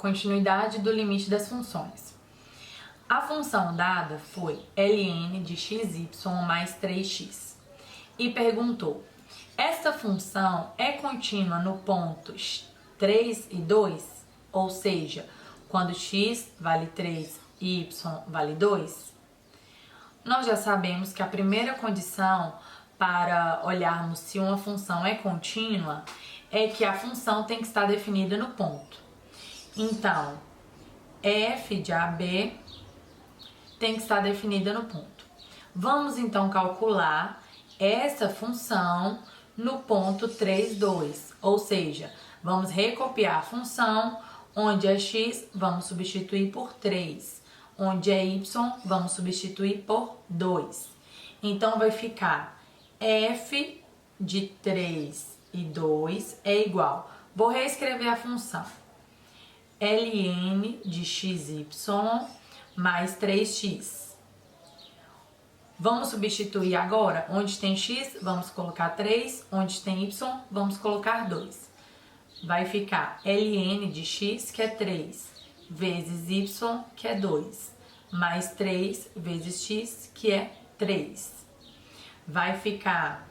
continuidade do limite das funções. A função dada foi ln de xy mais 3x e perguntou: esta função é contínua no pontos 3 e 2, ou seja, quando x vale 3 e y vale 2? Nós já sabemos que a primeira condição para olharmos se uma função é contínua é que a função tem que estar definida no ponto. Então, f de AB tem que estar definida no ponto. Vamos então calcular essa função no ponto 3, 2, ou seja, vamos recopiar a função, onde é x, vamos substituir por 3, onde é y, vamos substituir por 2. Então, vai ficar f de 3 e 2 é igual, vou reescrever a função, ln de xy mais 3x. Vamos substituir agora, onde tem x, vamos colocar 3, onde tem y, vamos colocar 2. Vai ficar ln de x, que é 3, vezes y, que é 2, mais 3 vezes x, que é 3. Vai ficar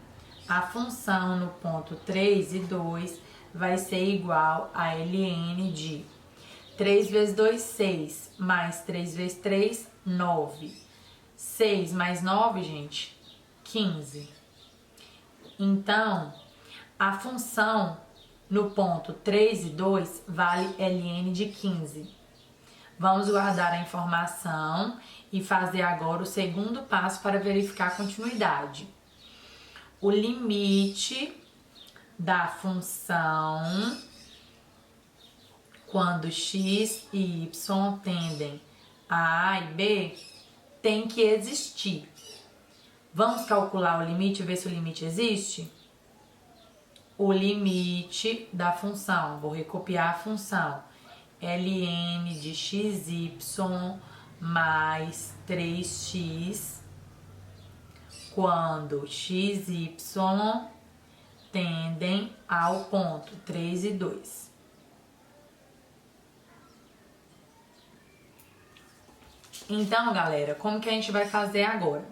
a função no ponto 3 e 2 vai ser igual a ln de 3 vezes 2, 6, mais 3 vezes 3, 9. 6 mais 9, gente, 15. Então, a função no ponto 3 e 2 vale ln de 15. Vamos guardar a informação e fazer agora o segundo passo para verificar a continuidade. O limite da função quando x e y tendem a A e B tem que existir. Vamos calcular o limite e ver se o limite existe? O limite da função, vou recopiar a função, ln de xy mais 3x, quando x e y tendem ao ponto 3 e 2. Então, galera, como que a gente vai fazer agora?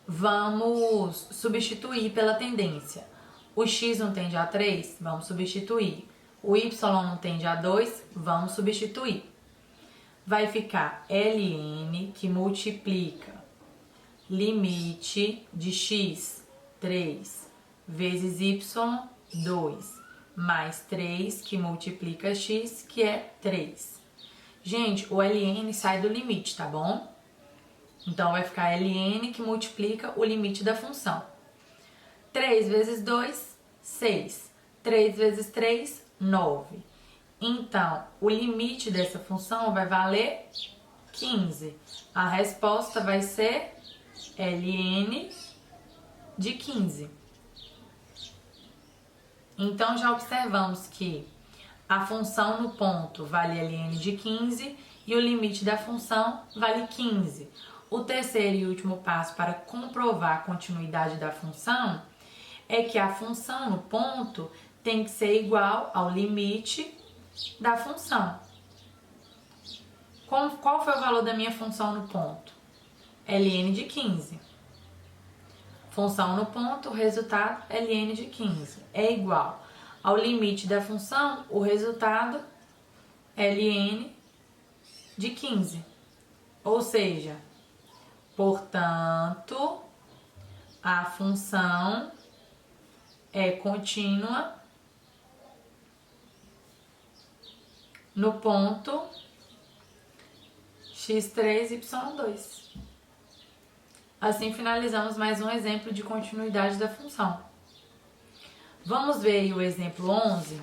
Vamos substituir pela tendência. O x não tende a 3, vamos substituir. O y não tende a 2, vamos substituir. Vai ficar ln, que multiplica limite de x, 3, vezes y, 2, mais 3, que multiplica x, que é 3. Gente, o ln sai do limite, tá bom? Então, vai ficar ln que multiplica o limite da função. 3 vezes 2, 6. 3 vezes 3, 9. Então, o limite dessa função vai valer 15. A resposta vai ser ln de 15. Então, já observamos que a função no ponto vale ln de 15 e o limite da função vale 15. O terceiro e último passo para comprovar a continuidade da função é que a função no ponto tem que ser igual ao limite da função. Qual foi o valor da minha função no ponto? ln de 15. Função no ponto, resultado ln de 15 é igual ao limite da função, o resultado ln de 15. Ou seja, portanto, a função é contínua no ponto x3, y2. Assim, finalizamos mais um exemplo de continuidade da função. Vamos ver aí o exemplo 11.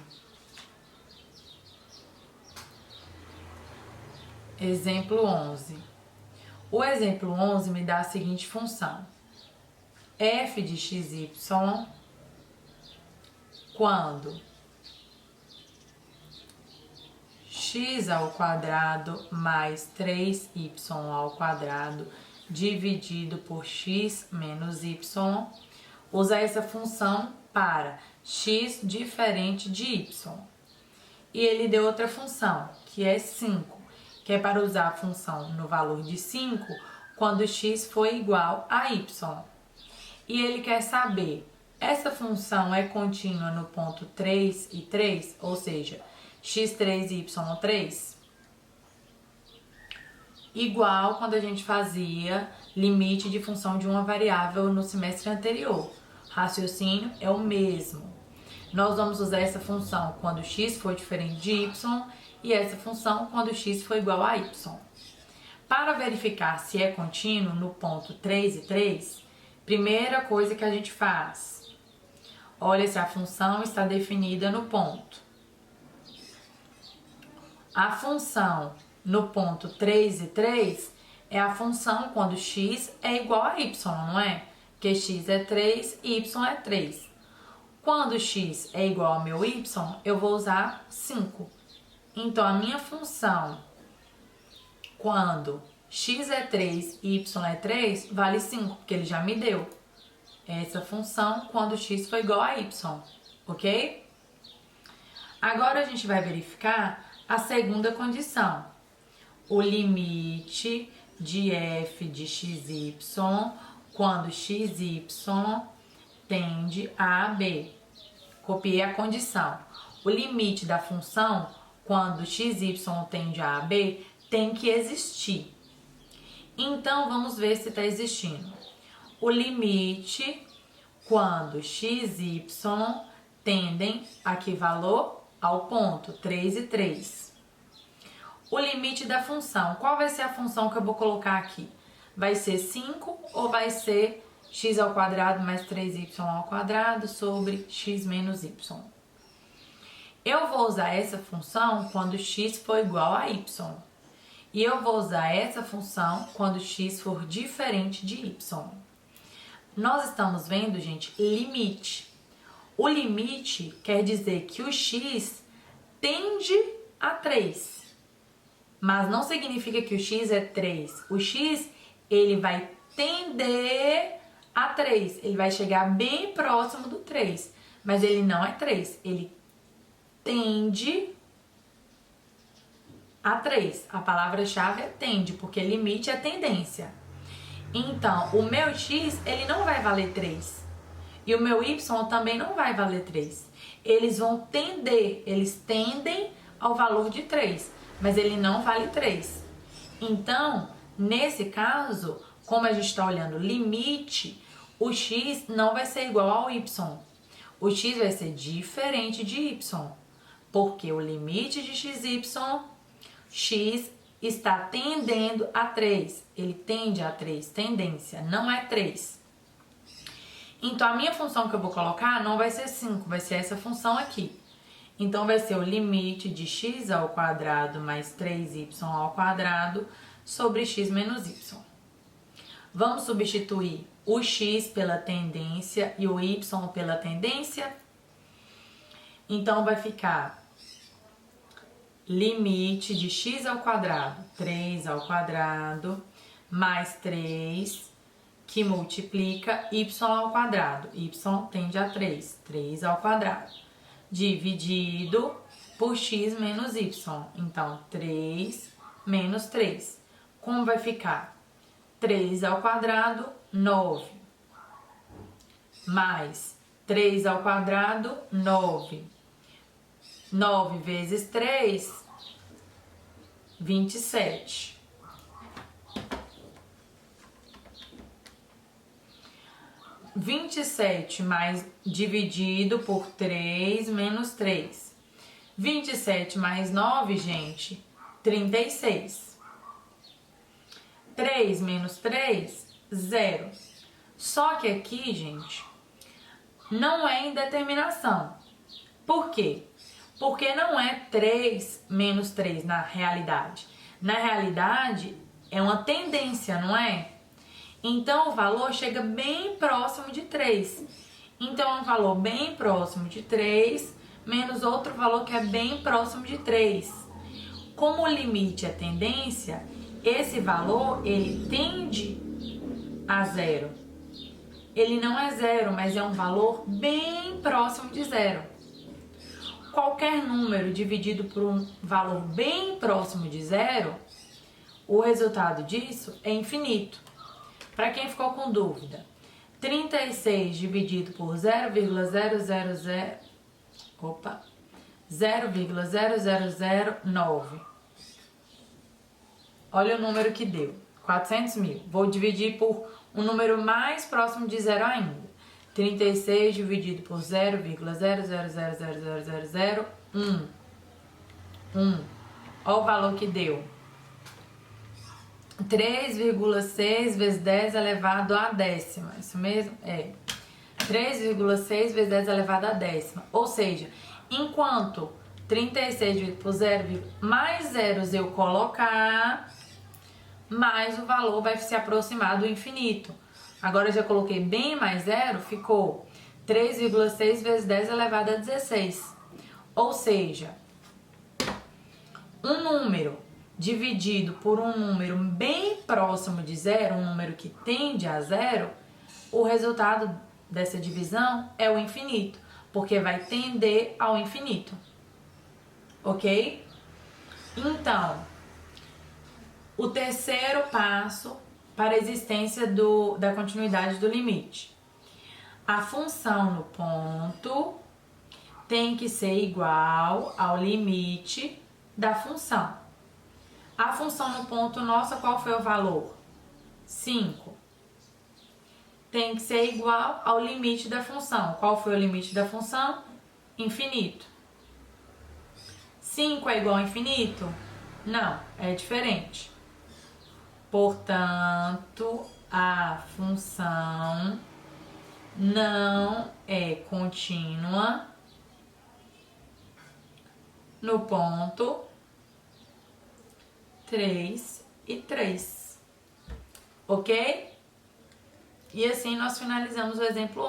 Exemplo 11. O exemplo 11 me dá a seguinte função. f de xy quando x ao quadrado mais 3y ao quadrado dividido por x menos y, usa essa função para x diferente de y. e ele deu outra função, que é 5, que é para usar a função no valor de 5 quando x for igual a y. E ele quer saber, essa função é contínua no ponto 3 e 3, ou seja, x3 e y3? Igual quando a gente fazia limite de função de uma variável no semestre anterior. Raciocínio é o mesmo. Nós vamos usar essa função quando x for diferente de y e essa função quando x for igual a y. Para verificar se é contínuo no ponto 3 e 3, primeira coisa que a gente faz, olha se a função está definida no ponto. A função no ponto 3 e 3 é a função quando x é igual a y, não é? Porque x é 3 e y é 3. Quando x é igual ao meu y, eu vou usar 5. Então, a minha função quando x é 3 e y é 3 vale 5, porque ele já me deu essa função quando x for igual a y, ok? Agora a gente vai verificar a segunda condição. O limite de f de xy quando xy tende a b. Copiei a condição. O limite da função quando xy tende a b tem que existir. Então, vamos ver se está existindo. O limite quando x e y tendem a que valor? Ao ponto 3 e 3. O limite da função. Qual vai ser a função que eu vou colocar aqui? Vai ser 5 ou vai ser x ao quadrado mais 3y ao quadrado sobre x menos y? Eu vou usar essa função quando x for igual a y. E eu vou usar essa função quando x for diferente de y. Nós estamos vendo, gente, limite. O limite quer dizer que o x tende a 3. Mas não significa que o x é 3. O x, ele vai tender a 3. Ele vai chegar bem próximo do 3. Mas ele não é 3. Ele tende a 3. A palavra-chave é tende, porque limite é tendência. Então, o meu x, ele não vai valer 3. E o meu y também não vai valer 3. Eles vão tender, eles tendem ao valor de 3, mas ele não vale 3. Então, nesse caso, como a gente está olhando limite, o x não vai ser igual ao y. O x vai ser diferente de y, porque o limite de xy, x está tendendo a 3. Ele tende a 3, tendência, não é 3. Então, a minha função que eu vou colocar não vai ser 5, vai ser essa função aqui. Então, vai ser o limite de x ao quadrado mais 3y ao quadrado sobre x menos y. Vamos substituir o x pela tendência e o y pela tendência? Então, vai ficar limite de x ao quadrado, 3 ao quadrado, mais 3, que multiplica y ao quadrado. Y tende a 3, 3 ao quadrado, dividido por x menos y. Então, 3 menos 3. Como vai ficar? 3 ao quadrado, 9. Mais 3 ao quadrado, 9. 9 vezes 3, 27. 27 mais dividido por 3 menos 3. 27 mais 9, gente, 36. 3 menos 3, 0. Só que aqui, gente, não é indeterminação. Por quê? Porque não é 3 menos 3 na realidade. Na realidade, é uma tendência, não é? Então, o valor chega bem próximo de 3. Então, é um valor bem próximo de 3, menos outro valor que é bem próximo de 3. Como o limite é tendência, esse valor, ele tende a 0. Ele não é 0, mas é um valor bem próximo de 0. qualquer número dividido por um valor bem próximo de zero, o resultado disso é infinito. Para quem ficou com dúvida, 36 dividido por 0,0009. Olha o número que deu, 400 mil. Vou dividir por um número mais próximo de zero ainda. 36 dividido por 0,00000001. Olha o valor que deu. 3,6 vezes 10 elevado à décima. Isso mesmo? É. 3,6 vezes 10 elevado à décima. Ou seja, enquanto 36 dividido por 0, mais zeros eu colocar, mais o valor vai se aproximar do infinito. Agora eu já coloquei bem mais zero, ficou 3,6 vezes 10 elevado a 16. Ou seja, um número dividido por um número bem próximo de zero, um número que tende a zero, o resultado dessa divisão é o infinito, porque vai tender ao infinito. Ok? Então, o terceiro passo para a existência da continuidade do limite. A função no ponto tem que ser igual ao limite da função. A função no ponto nossa, qual foi o valor? 5. Tem que ser igual ao limite da função. Qual foi o limite da função? Infinito. 5 é igual a infinito? Não, é diferente. Portanto, a função não é contínua no ponto 3 e 3. Ok? E assim nós finalizamos o exemplo